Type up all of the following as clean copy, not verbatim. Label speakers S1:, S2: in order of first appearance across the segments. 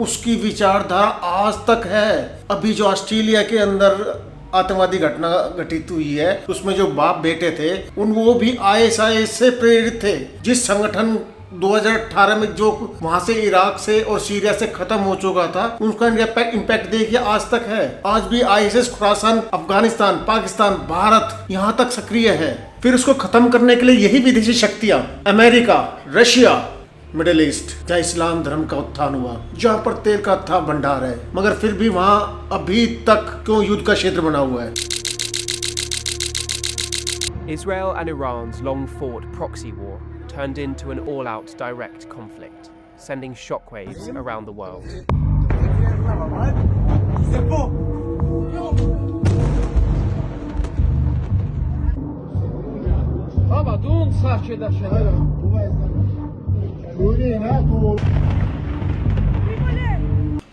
S1: उसकी विचारधारा आज तक है। अभी जो ऑस्ट्रेलिया के अंदर आतंकवादी घटना घटित हुई है, उसमें जो बाप बेटे थे वो भी आईएसआईएस से प्रेरित थे। जिस संगठन 2018 में जो वहां से इराक से और सीरिया से खत्म हो चुका था, उसका इम्पैक्ट देखिए आज तक है। आज भी आईएसआईएस खुरासान, अफगानिस्तान, पाकिस्तान, भारत यहाँ तक सक्रिय है। फिर उसको खत्म करने के लिए यही विदेशी शक्तियां, अमेरिका, रशिया, मिडिल ईस्ट, जहाँ इस्लाम धर्म का उत्थान हुआ, जहाँ पर तेल का अथाह भंडार है, मगर फिर भी वहाँ अभी तक क्यों युद्ध का क्षेत्र बना हुआ है।
S2: Israel and Iran's long-fought proxy war turned into an all-out direct conflict, sending shockwaves around the world.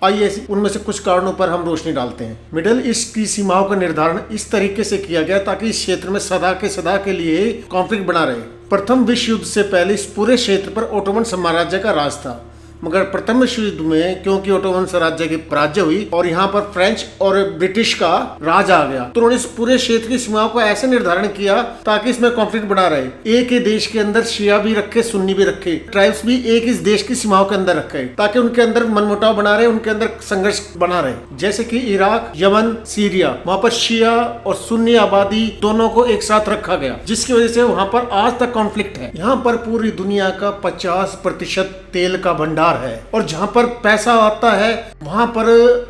S1: आइए उनमें से कुछ कारणों पर हम रोशनी डालते हैं। मिडिल ईस्ट की सीमाओं का निर्धारण इस तरीके से किया गया ताकि इस क्षेत्र में सदा के लिए कॉन्फ्लिक्ट बना रहे। प्रथम विश्व युद्ध से पहले इस पूरे क्षेत्र पर ओटोमन साम्राज्य का राज था, मगर प्रथम विश्व युद्ध में क्योंकि ओटोमन साम्राज्य की पराजय हुई और यहाँ पर फ्रेंच और ब्रिटिश का राज आ गया, तो उन्होंने इस पूरे क्षेत्र की सीमाओं को ऐसे निर्धारण किया ताकि इसमें कॉन्फ्लिक्ट बना रहे। एक ही देश के अंदर शिया भी रखे, सुन्नी भी रखे, ट्राइब्स भी एक इस देश की सीमाओं के अंदर रखे ताकि उनके अंदर मनमुटाव बना रहे, उनके अंदर संघर्ष बना रहे। जैसे कि इराक, यमन, सीरिया, वहाँ पर शिया और सुन्नी आबादी दोनों को एक साथ रखा गया, जिसकी वजह से वहाँ पर आज तक कॉन्फ्लिक्ट है। यहाँ पर पूरी दुनिया का 50% तेल का भंडार है और जहाँ पर पैसा आता है वहाँ पर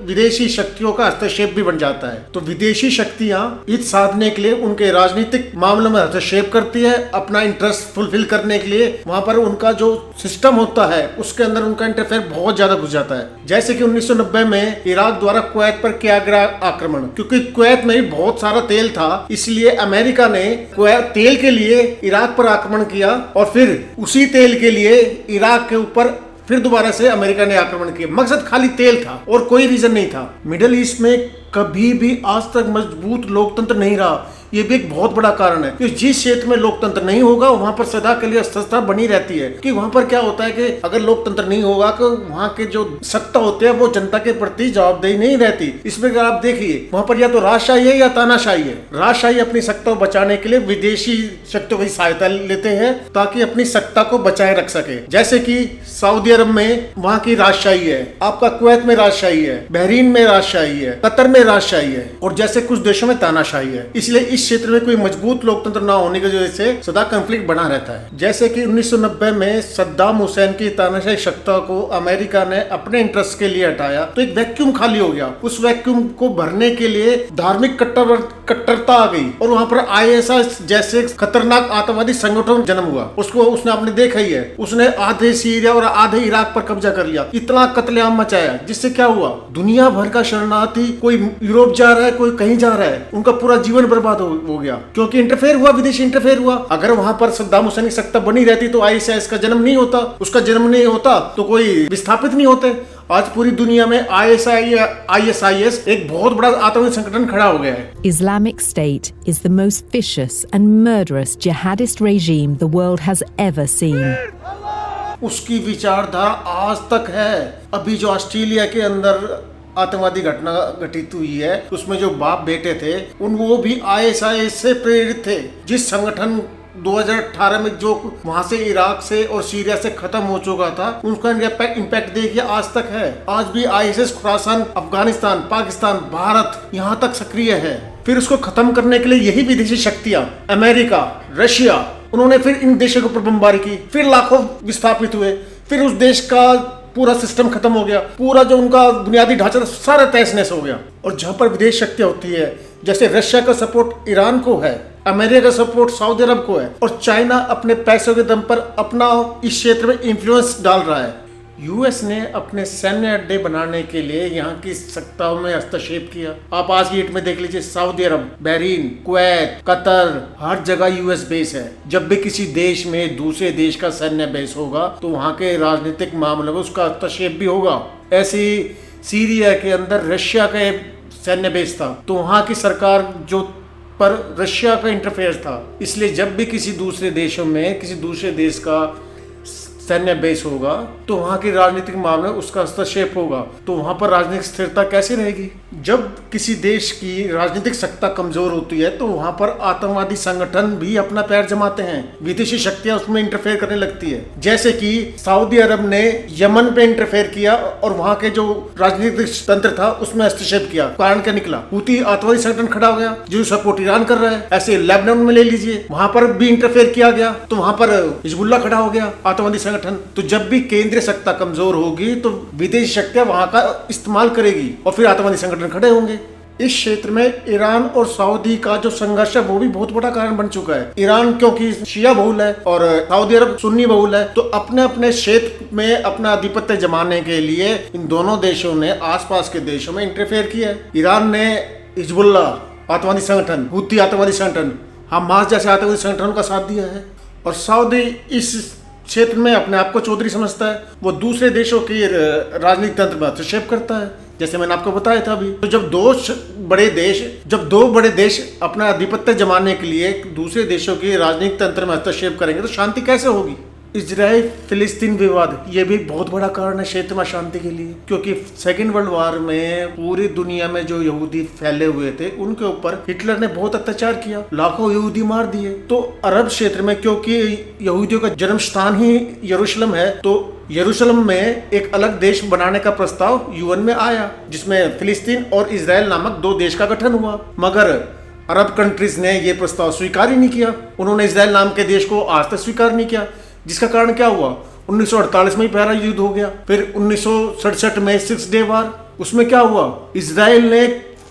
S1: विदेशी शक्तियों का हस्तक्षेप भी बन जाता है। तो विदेशी शक्तियाँ हित साधने के लिए उनके राजनीतिक मामलों में हस्तक्षेप करती है, अपना इंटरेस्ट फुलफिल करने के लिए वहाँ पर उनका जो सिस्टम होता है उसके अंदर उनका इंटरफेयर बहुत ज्यादा घुस जाता है। जैसे कि 1990 में इराक द्वारा कुवैत पर किया गया आक्रमण, क्योंकि कुवैत में भी बहुत सारा तेल था, इसलिए अमेरिका ने तेल के लिए इराक पर आक्रमण किया और फिर उसी तेल के लिए इराक के ऊपर फिर दोबारा से अमेरिका ने आक्रमण किया। मकसद खाली तेल था और कोई रीजन नहीं था। मिडिल ईस्ट में कभी भी आज तक मजबूत लोकतंत्र नहीं रहा, ये भी एक बहुत बड़ा कारण है कि जिस क्षेत्र में लोकतंत्र नहीं होगा वहां पर सदा के लिए अस्थिरता बनी रहती है। कि वहां पर क्या होता है कि अगर लोकतंत्र नहीं होगा तो वहां के जो सत्ता होते हैं वो जनता के प्रति जवाबदेही नहीं रहती। इसमें अगर आप देखिए वहां पर या तो राजशाही है या तानाशाही है। राजशाही अपनी सत्ता को बचाने के लिए विदेशी शक्तियों की सहायता लेते हैं ताकि अपनी सत्ता को बचाए रख सके। जैसे कि सऊदी अरब में वहां की राजशाही है, आपका कुवैत में राजशाही है, बहरीन में राजशाही है, कतर में राजशाही है और जैसे कुछ देशों में तानाशाही है। इसलिए इस क्षेत्र में कोई मजबूत लोकतंत्र ना होने की वजह से सदा कॉन्फ्लिक्ट बना रहता है। जैसे कि 1990 में सद्दाम हुसैन की तानाशाही सत्ता को अमेरिका ने अपने इंटरेस्ट के लिए हटाया तो एक वैक्यूम खाली हो गया। उस वैक्यूम को भरने के लिए धार्मिक कट्टरता आ गई और वहां पर आईएसआईएस जैसे खतरनाक आतंकवादी संगठन जन्म हुआ। उसने आपने देखा ही है, उसने आधे सीरिया और आधे इराक पर कब्जा कर लिया, इतना कत्लेआम मचाया, जिससे क्या हुआ, दुनिया भर का शरणार्थी कोई यूरोप जा रहा है, कोई कहीं जा रहा है, उनका पूरा जीवन बर्बाद हो गया क्योंकि इंटरफेयर हुआ, विदेशी इंटरफेयर हुआ। अगर वहां पर सद्दाम हुसैन की सत्ता बनी रहती तो आईएसआईएस का जन्म नहीं होता, उसका जन्म नहीं होता तो कोई विस्थापित नहीं होते। आज पूरी दुनिया में आईएसआईएस एक बहुत बड़ा आतंकी संगठन खड़ा हो गया है।
S3: Islamic State is the most vicious and murderous jihadist regime the world has ever seen.
S1: उसकी विचारधारा आज तक है। अभी जो ऑस्ट्रेलिया के अंदर आतंकवादी घटना घटित हुई है, उसमें जो बाप बेटे थे वो भी आईएसआईएस से प्रेरित थे। जिस संगठन 2018 में जो वहां से इराक से और सीरिया से खत्म हो चुका था, उसका इम्पैक्ट देखिए आज तक है। आज भी आईएसआईएस खुरासान, अफगानिस्तान, पाकिस्तान, भारत यहाँ तक सक्रिय है। फिर उसको खत्म करने के लिए यही विदेशी शक्तियां, अमेरिका, रशिया, उन्होंने फिर इन देशों के ऊपर बमबारी की, फिर लाखों विस्थापित हुए, फिर उस देश का पूरा सिस्टम खत्म हो गया, पूरा जो उनका बुनियादी ढांचा था सारा तहस नहस हो गया। और जहां पर विदेश शक्तियां होती है, जैसे रशिया का सपोर्ट ईरान को है, अमेरिका का सपोर्ट सऊदी अरब को है और चाइना अपने पैसों के दम पर अपना इस क्षेत्र में इंफ्लुएंस डाल रहा है। यूएस ने अपने सैन्य अड्डे बनाने के लिए यहाँ की सत्ताओं में हस्तक्षेप किया। आप आज की डेट में देख लीजिए, सऊदी अरब, बहरीन, कुवैत, कतर, हर जगह यूएस बेस है। जब भी किसी देश में दूसरे देश का सैन्य बेस होगा तो वहाँ के राजनीतिक मामलों में उसका हस्तक्षेप भी होगा। ऐसे सीरिया के अंदर रशिया का सैन्य बेस था तो वहाँ की सरकार जो पर रशिया का इंटरफेयर था, इसलिए जब भी किसी दूसरे देशों में किसी दूसरे देश का सैन्य बेस होगा तो वहाँ की राजनीतिक मामले उसका हस्तक्षेप होगा, तो वहाँ पर राजनीतिक स्थिरता कैसी रहेगी। जब किसी देश की राजनीतिक सत्ता कमजोर होती है तो वहाँ पर आतंकवादी संगठन भी अपना पैर जमाते हैं, विदेशी शक्तियां उसमें इंटरफेयर करने लगती है। जैसे कि सऊदी अरब ने यमन पे इंटरफेयर किया और वहाँ के जो राजनीतिक तंत्र था उसमें हस्तक्षेप किया, कारण क्या निकला, हूती आतंकवादी संगठन खड़ा हो गया जो सपोर्ट ईरान कर रहा है। ऐसे लेबनान में ले लीजिए, वहां पर भी इंटरफेयर किया गया तो वहां पर हिजबुल्लाह खड़ा हो गया, आतंकवादी संगठन। तो जब भी केंद्रीय सत्ता कमजोर होगी तो विदेशी शक्तियां वहां का इस्तेमाल करेगी और फिर आतंकवादी संगठन खड़े होंगे। इस क्षेत्र में ईरान और सऊदी का जो संघर्ष है वो भी बहुत बड़ा कारण बन चुका है। ईरान क्योंकि शिया बहुल है और सऊदी अरब सुन्नी बहुल है, तो अपने अपने क्षेत्र में अपना आधिपत्य जमाने के लिए इन दोनों देशों ने आसपास के देशों में इंटरफेयर किया है। ईरान ने हिजबुल्लाह आतंकवादी संगठन, हूती आतंकवादी संगठन, हमास जैसे आतंकवादी संगठनों का साथ दिया है। और सऊदी इस क्षेत्र में अपने आप को चौधरी समझता है, वो दूसरे देशों की राजनीतिक तंत्र में हस्तक्षेप करता है, जैसे मैंने आपको बताया था अभी। तो जब दो बड़े देश अपना आधिपत्य जमाने के लिए दूसरे देशों की राजनीतिक तंत्र में हस्तक्षेप करेंगे तो शांति कैसे होगी। इजराइल फिलिस्तीन विवाद ये भी बहुत बड़ा कारण है क्षेत्र में शांति के लिए, क्योंकि सेकेंड वर्ल्ड वॉर में पूरी दुनिया में जो यहूदी फैले हुए थे उनके ऊपर हिटलर ने बहुत अत्याचार किया, लाखों यहूदी मार दिए। तो अरब क्षेत्र में क्योंकि यहूदियों का जन्म स्थान ही यरूशलेम है, तो यरूशलेम में एक अलग देश बनाने का प्रस्ताव यूएन में आया, जिसमें फिलिस्तीन और इजराइल नामक दो देश का गठन हुआ। मगर अरब कंट्रीज ने यह प्रस्ताव स्वीकार ही नहीं किया, उन्होंने इजराइल नाम के देश को आज तक स्वीकार नहीं किया, जिसका कारण क्या हुआ, 1948 में ही पहला युद्ध हो गया, फिर 1967 में 6 डे वार, उसमें क्या हुआ, इजराइल ने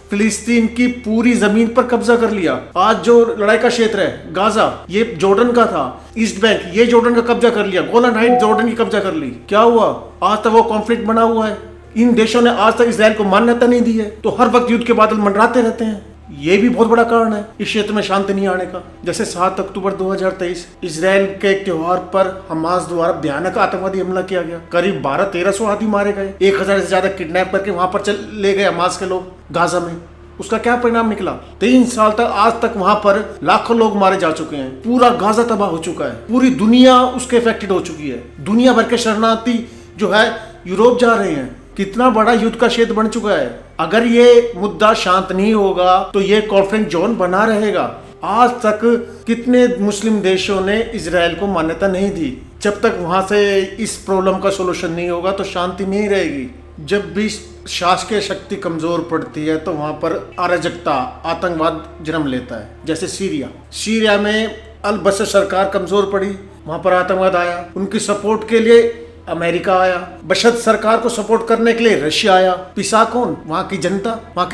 S1: फिलिस्तीन की पूरी जमीन पर कब्जा कर लिया। आज जो लड़ाई का क्षेत्र है गाजा, ये जॉर्डन का था, ईस्ट बैंक ये जॉर्डन का कब्जा कर लिया, गोलन हाइट जॉर्डन की कब्जा कर ली। क्या हुआ, आज तक वो कॉन्फ्लिक्ट बना हुआ है। इन देशों ने आज तक इजराइल को मान्यता नहीं दी है, तो हर वक्त युद्ध के बादल मंडराते रहते हैं। ये भी बहुत बड़ा कारण है इस क्षेत्र में शांति नहीं आने का। जैसे 7 अक्टूबर 2023 इजराइल के एक त्योहार पर हमास द्वारा भयानक आतंकवादी हमला किया गया, करीब 1200-1300 आदमी मारे गए, 1000 से ज्यादा किडनैप करके वहां पर ले गए हमास के लोग गाजा में। उसका क्या परिणाम निकला, 3 साल तक आज तक वहां पर लाखों लोग मारे जा चुके हैं, पूरा गाजा तबाह हो चुका है, पूरी दुनिया उसके इफेक्टेड हो चुकी है। दुनिया भर के शरणार्थी जो है यूरोप जा रहे हैं, कितना बड़ा युद्ध का क्षेत्र बन चुका है। अगर ये मुद्दा शांत नहीं होगा तो ये कॉन्फ्लिक्ट जोन बना रहेगा। आज तक कितने मुस्लिम देशों ने इजराइल को मान्यता नहीं दी। जब तक वहां से इस प्रॉब्लम का सोल्यूशन नहीं होगा तो शांति नहीं रहेगी। जब भी शासकीय शक्ति कमजोर पड़ती है तो वहां पर अराजकता, आतंकवाद जन्म लेता है। जैसे सीरिया में अल बशर सरकार कमजोर पड़ी, वहां पर आतंकवाद आया, उनकी सपोर्ट के लिए अमेरिका आया, बशर सरकार को सपोर्ट करने के लिए रशिया आया, पिसा कौन, वहां की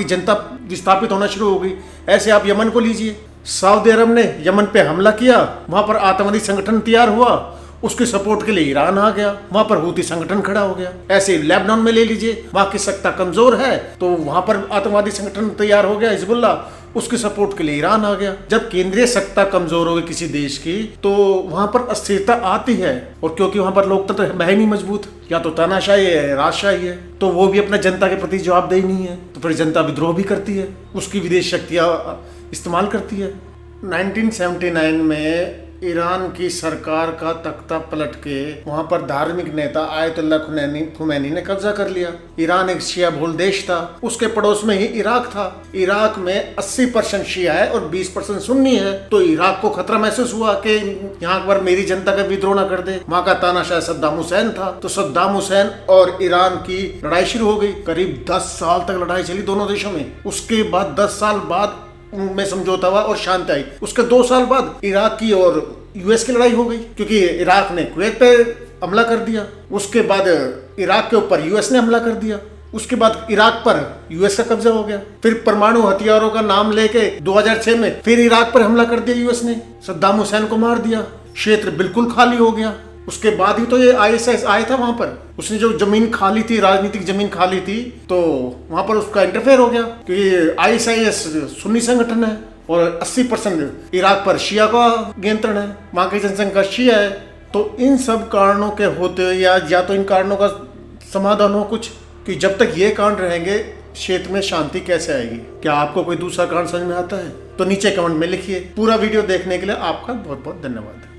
S1: जनता विस्थापित होना शुरू हो गई। ऐसे आप यमन को लीजिए, सऊदी अरब ने यमन पे हमला किया, वहां पर आतंकवादी संगठन तैयार हुआ, उसके सपोर्ट के लिए ईरान आ गया, वहां पर हूती संगठन खड़ा हो गया। ऐसे लेबनान में ले लीजिए, वहां की सत्ता कमजोर है तो वहां पर आतंकवादी संगठन तैयार हो गया हिजबुल्लाह, उसके सपोर्ट के लिए ईरान आ गया। जब केंद्रीय सत्ता कमजोर होगी किसी देश की तो वहां पर अस्थिरता आती है, और क्योंकि वहां पर लोकतंत्र है नहीं मजबूत, या तो तानाशाही है, राजशाही है, तो वो भी अपना जनता के प्रति जवाबदेही नहीं है, तो फिर जनता विद्रोह भी करती है, उसकी विदेश शक्तियां इस्तेमाल करती है। 1979 में ईरान की सरकार का तख्ता पलट के वहां पर धार्मिक नेता आयतुल्लाह खुमैनी ने कब्जा कर लिया। ईरान एक शिया बहुल देश था, उसके पड़ोस में ही इराक था। इराक में 80% शिया है और 20% सुन्नी है, तो इराक को खतरा महसूस हुआ कि यहाँ पर मेरी जनता का विद्रोह न कर दे। वहाँ का तानाशाह सद्दाम हुसैन था, तो सद्दाम हुसैन और ईरान की लड़ाई शुरू हो गई। करीब 10 साल तक लड़ाई चली दोनों देशों में। उसके बाद 10 साल बाद में समझौता हुआ और शांति आई। उसके 2 साल बाद इराक की और यूएस की लड़ाई हो गई, क्योंकि इराक ने कुवैत पे हमला कर दिया। उसके बाद इराक के ऊपर यूएस ने हमला कर दिया। उसके बाद इराक पर यूएस का कब्जा हो गया। फिर परमाणु हथियारों का नाम लेके 2006 में फिर इराक पर हमला कर दिया यूएस ने, सद्दाम हुसैन को मार दिया, क्षेत्र बिल्कुल खाली हो गया। उसके बाद ही तो ये आईएसआईएस आया था वहां पर। उसने जो जमीन खाली थी, राजनीतिक जमीन खाली थी, तो वहां पर उसका इंटरफेयर हो गया, क्योंकि आईएसआईएस सुन्नी संगठन है और 80% इराक पर शिया का नियंत्रण है, वहां की जनसंख्या शिया है। तो इन सब कारणों के होते या तो इन कारणों का समाधान हो कुछ, कि जब तक ये कारण रहेंगे क्षेत्र में शांति कैसे आएगी। क्या आपको कोई दूसरा कारण समझ में आता है तो नीचे कमेंट में लिखिए। पूरा वीडियो देखने के लिए आपका बहुत बहुत धन्यवाद।